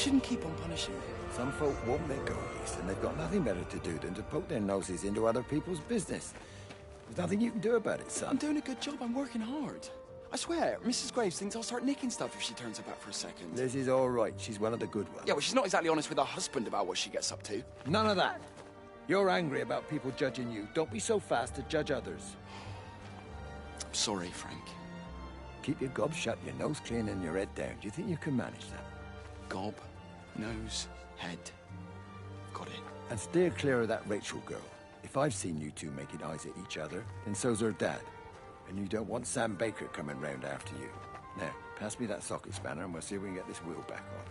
shouldn't keep on punishing me. Some folk won't let go east, and they've got nothing better to do than to poke their noses into other people's business. There's nothing you can do about it, son. I'm doing a good job. I'm working hard. I swear, Mrs. Graves thinks I'll start nicking stuff if she turns her back for a second. Liz is all right. She's one of the good ones. Yeah, well, she's not exactly honest with her husband about what she gets up to. None of that. You're angry about people judging you. Don't be so fast to judge others. I'm sorry, Frank. Keep your gob shut, your nose clean, and your head down. Do you think you can manage that? Gob, nose, head. Got it. And steer clear of that Rachel girl. If I've seen you two making eyes at each other, then so's her dad. And you don't want Sam Baker coming round after you. Now, pass me that socket spanner and we'll see if we can get this wheel back on.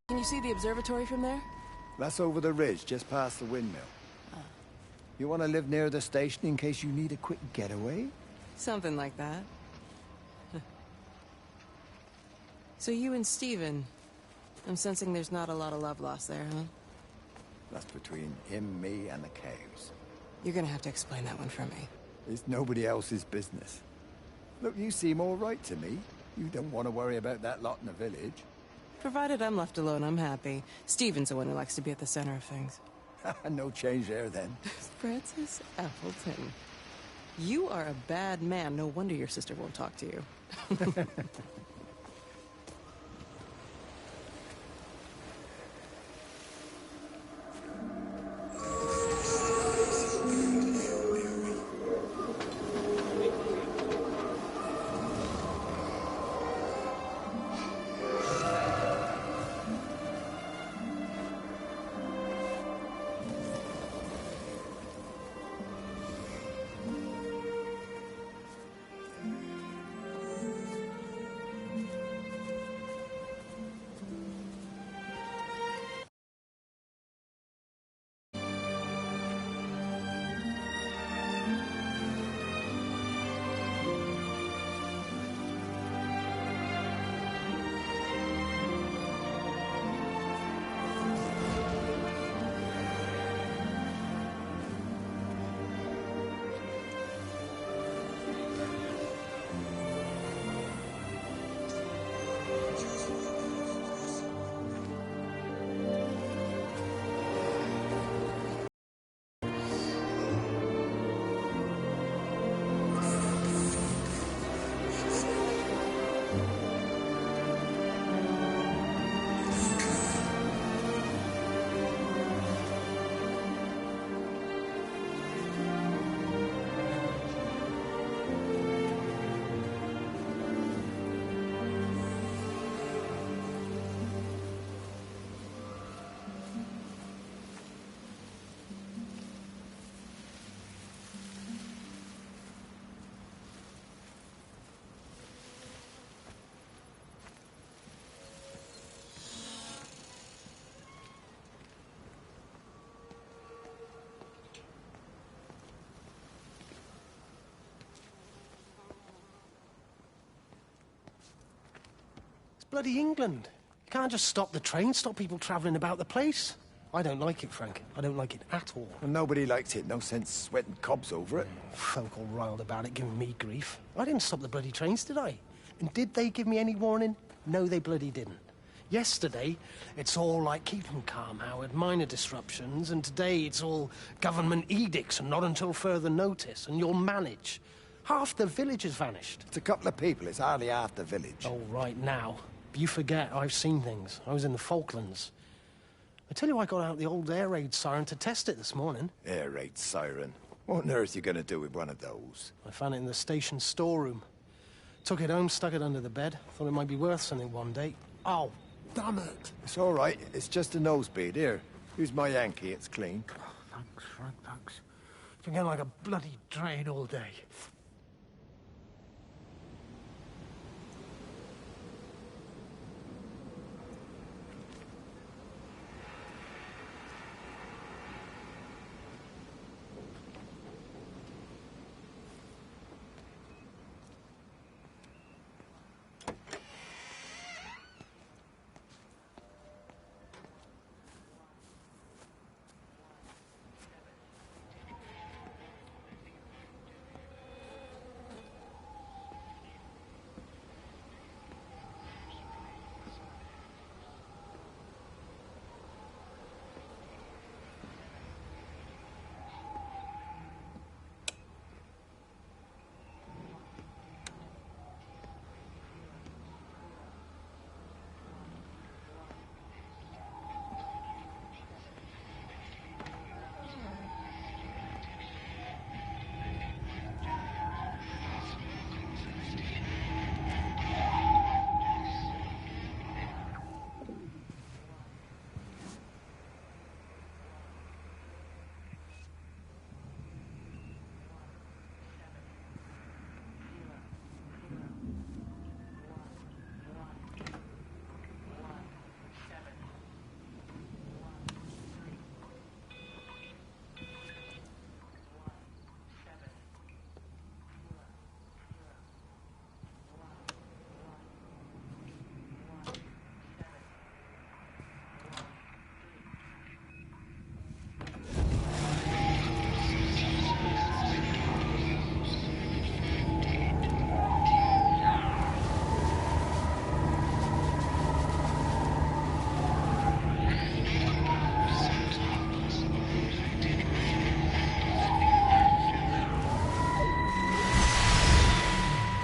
Can you see the observatory from there? That's over the ridge, just past the windmill. You want to live near the station in case you need a quick getaway? Something like that. So you and Steven, I'm sensing there's not a lot of love lost there, huh? That's between him, me, and the cows. You're gonna have to explain that one for me. It's nobody else's business. Look, you seem all right to me. You don't want to worry about that lot in the village. Provided I'm left alone, I'm happy. Steven's the one who likes to be at the center of things. No change there, then. Francis Appleton. You are a bad man. No wonder your sister won't talk to you. Bloody England. You can't just stop the train, stop people travelling about the place. I don't like it, Frank. I don't like it at all. Well, nobody likes it. No sense sweating cobs over it. Folk all riled about it, giving me grief. I didn't stop the bloody trains, did I? And did they give me any warning? No, they bloody didn't. Yesterday, it's all like, keep 'em calm, Howard, minor disruptions, and today it's all government edicts and not until further notice, and you'll manage. Half the village has vanished. It's a couple of people. It's hardly half the village. Oh, right now. You forget, I've seen things. I was in the Falklands. I tell you, I got out the old air raid siren to test it this morning. Air raid siren. What on earth are you going to do with one of those? I found it in the station storeroom. Took it home, stuck it under the bed. Thought it might be worth something one day. Oh, damn it. It's all right. It's just a nosebleed. Here, use my Yankee. It's clean. Thanks, Frank, thanks. Been getting like a bloody drain all day.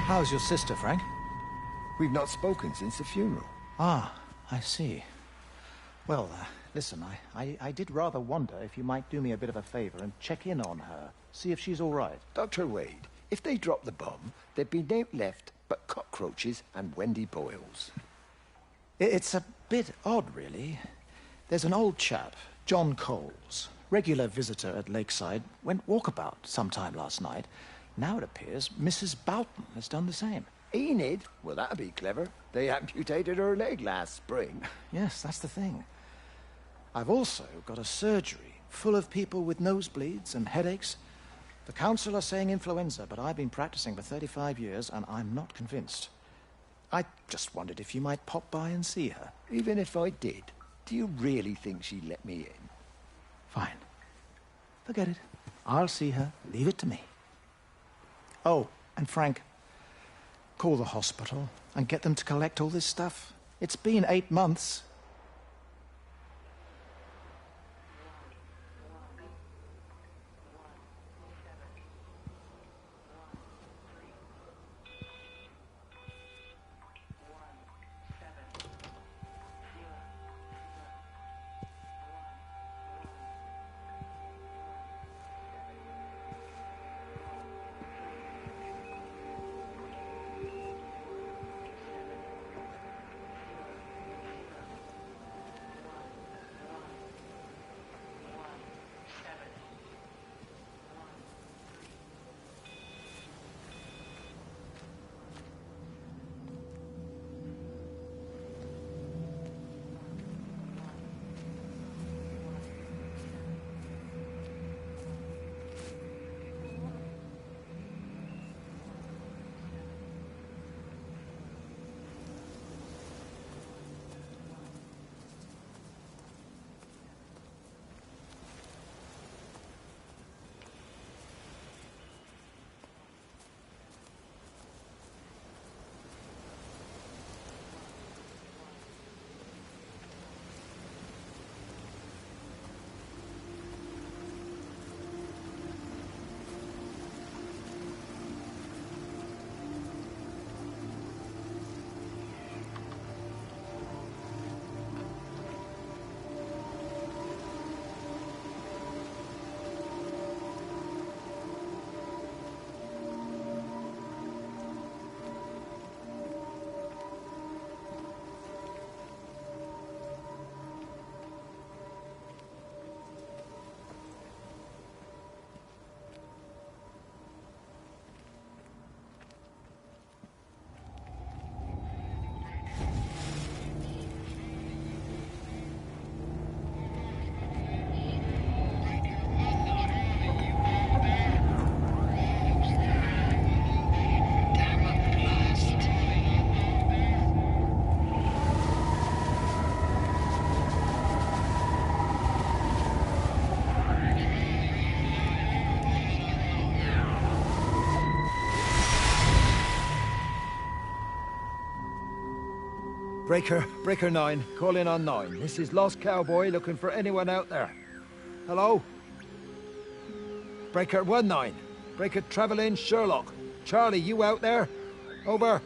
How's your sister, Frank? We've not spoken since the funeral. Ah, I see. Well, listen, I did rather wonder if you might do me a bit of a favor and check in on her, see if she's all right. Dr. Wade, if they dropped the bomb, there'd be no left but cockroaches and Wendy Boyles. It's a bit odd, really. There's an old chap, John Coles, regular visitor at Lakeside, went walkabout sometime last night. Now it appears Mrs. Boughton has done the same. Enid? Well, that'd be clever. They amputated her leg last spring. Yes, that's the thing. I've also got a surgery full of people with nosebleeds and headaches. The council are saying influenza, but I've been practicing for 35 years and I'm not convinced. I just wondered if you might pop by and see her. Even if I did, do you really think she'd let me in? Fine. Forget it. I'll see her. Leave it to me. Oh, and Frank, call the hospital and get them to collect all this stuff. It's been 8 months. Breaker 9, call in on 9. This is Lost Cowboy looking for anyone out there. Hello? Breaker 19. Breaker Travelin' Sherlock. Charlie, you out there? Over.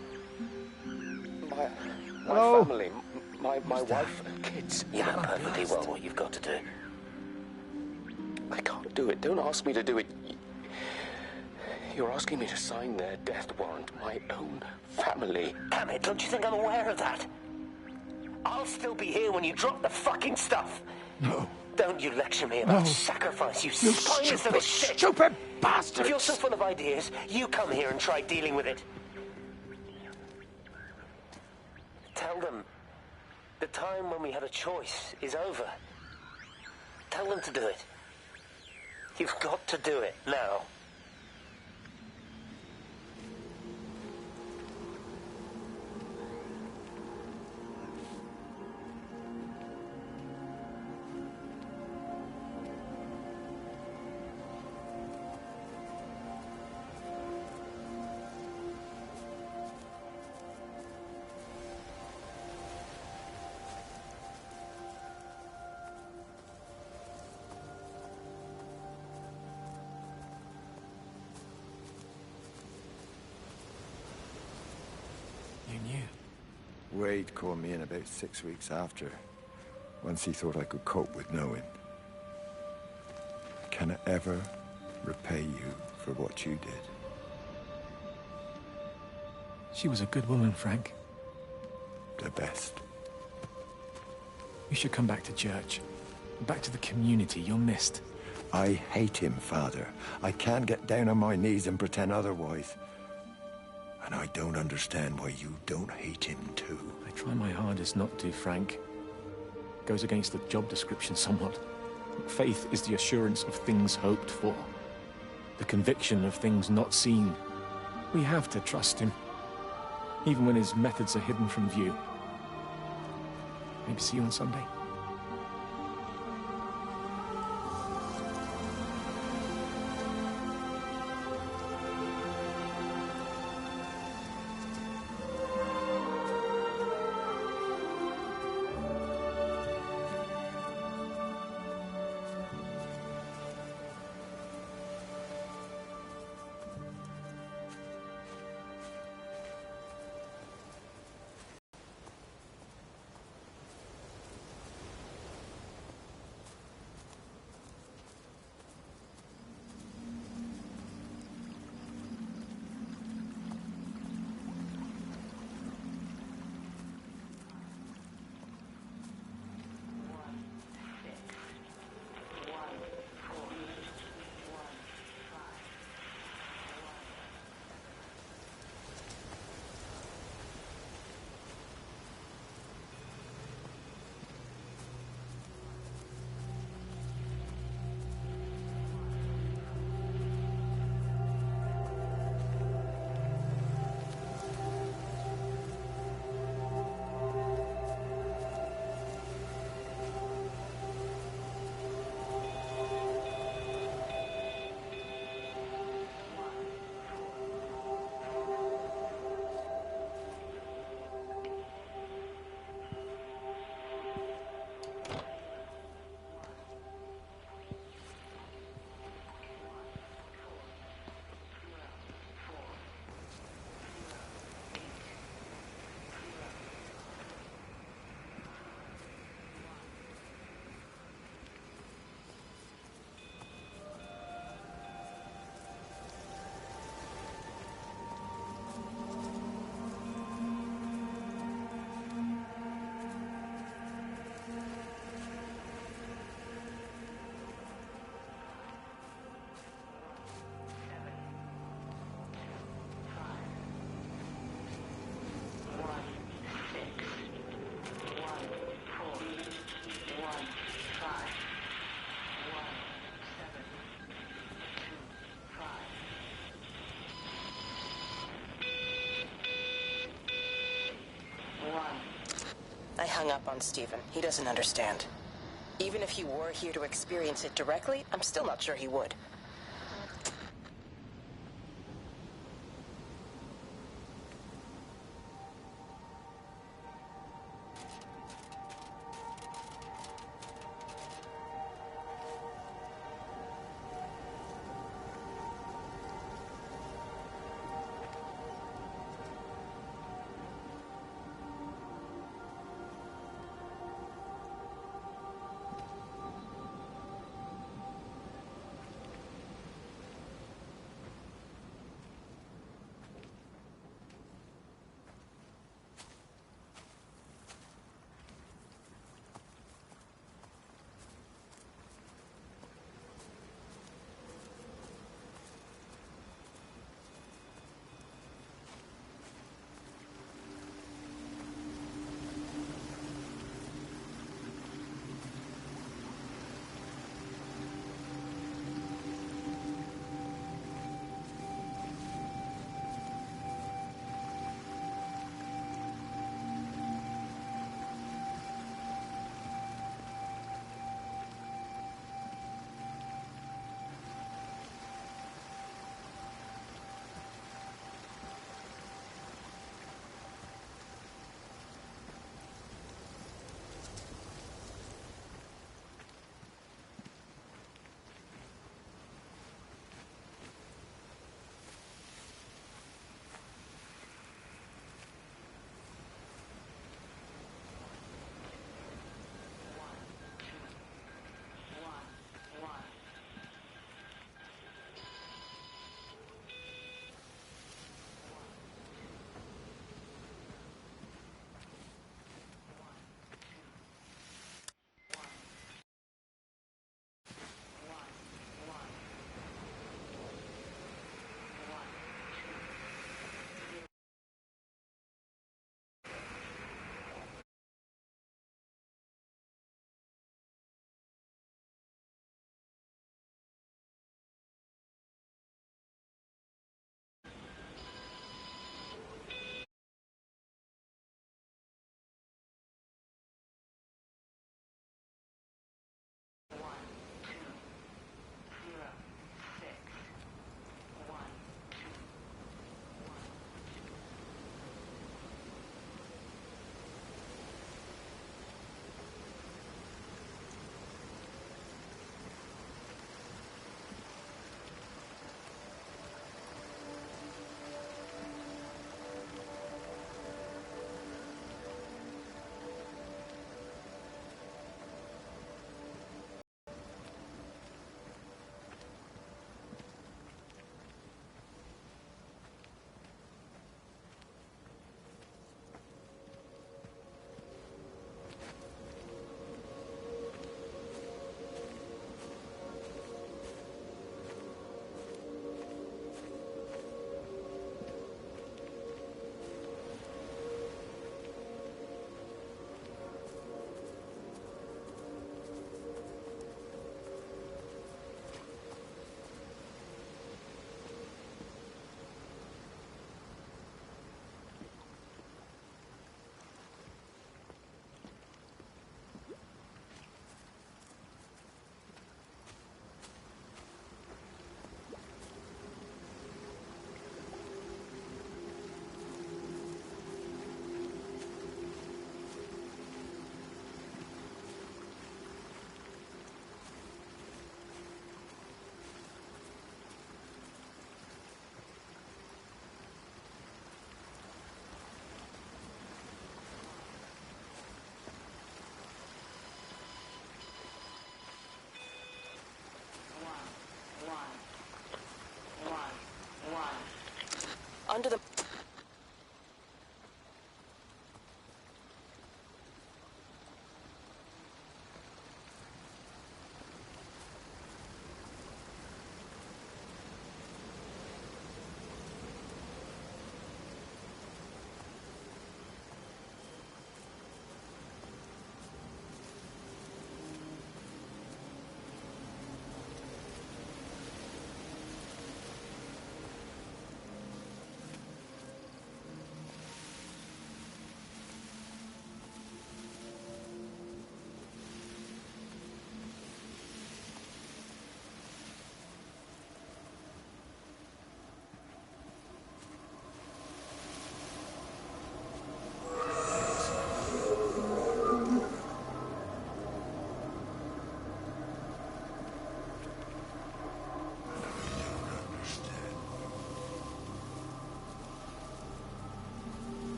Hello? My family, my wife and kids. You know perfectly well what you've got to do. I can't do it. Don't ask me to do it. You're asking me to sign their death warrant. My own family. Damn it, don't you think I'm aware of that? I'll still be here when you drop the fucking stuff. No. Don't you lecture me about sacrifice, you spineless little shit. Stupid bastard! If you're so full of ideas, you come here and try dealing with it. Tell them the time when we had a choice is over. Tell them to do it. You've got to do it now. Wade called me in about 6 weeks after, once he thought I could cope with knowing. Can I ever repay you for what you did? She was a good woman, Frank. The best. You should come back to church. Back to the community. You're missed. I hate him, Father. I can't get down on my knees and pretend otherwise. And I don't understand why you don't hate him too. I try my hardest not to, Frank. Goes against the job description somewhat. Faith is the assurance of things hoped for. The conviction of things not seen. We have to trust him. Even when his methods are hidden from view. Maybe see you on Sunday. I hung up on Stephen. He doesn't understand. Even if he were here to experience it directly, I'm still not sure he would.